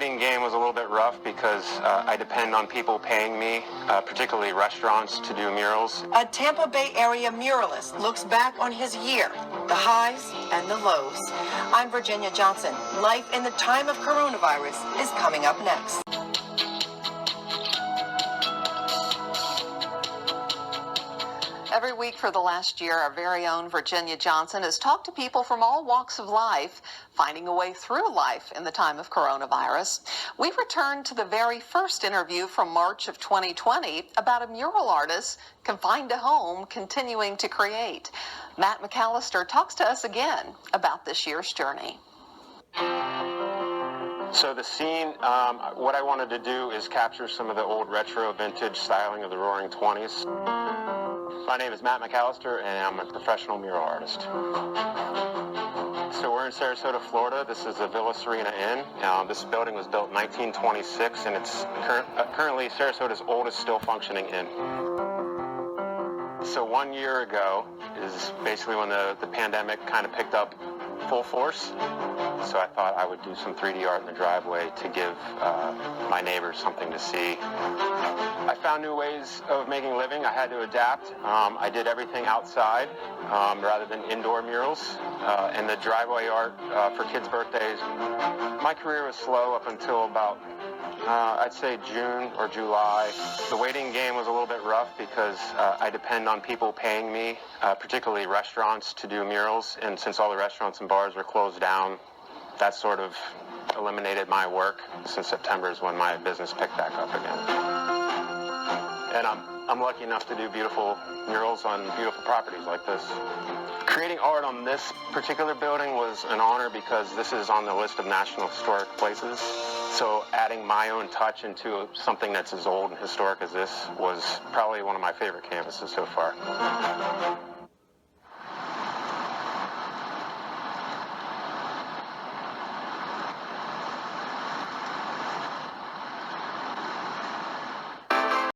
waiting game was a little bit rough because I depend on people paying me, particularly restaurants, to do murals. A Tampa Bay area muralist looks back on his year, the highs and the lows. I'm Virginia Johnson. Life in the time of coronavirus is coming up next. Every week for the last year, our very own Virginia Johnson has talked to people from all walks of life, finding a way through life in the time of coronavirus. We returned to the very first interview from March of 2020 about a mural artist confined to home, continuing to create. Matt McAllister talks to us again about this year's journey. So the scene, what I wanted to do is capture some of the old retro vintage styling of the Roaring 20s. My name is Matt McAllister, and I'm a professional mural artist. So we're in Sarasota, Florida. This is the Villa Serena Inn. This building was built in 1926, and it's currently Sarasota's oldest still functioning inn. So 1 year ago is basically when the pandemic kind of picked up full force. So I thought I would do some 3D art in the driveway to give my neighbors something to see. I found new ways of making a living. I had to adapt. I did everything outside rather than indoor murals. And the driveway art for kids' birthdays. My career was slow up until about I'd say June or July. The waiting game was a little bit rough because I depend on people paying me, particularly restaurants, to do murals. And since all the restaurants and bars were closed down, that sort of eliminated my work. Since September is when my business picked back up again. And I'm lucky enough to do beautiful murals on beautiful properties like this. Creating art on this particular building was an honor because this is on the list of National Historic Places. So adding my own touch into something that's as old and historic as this was probably one of my favorite canvases so far.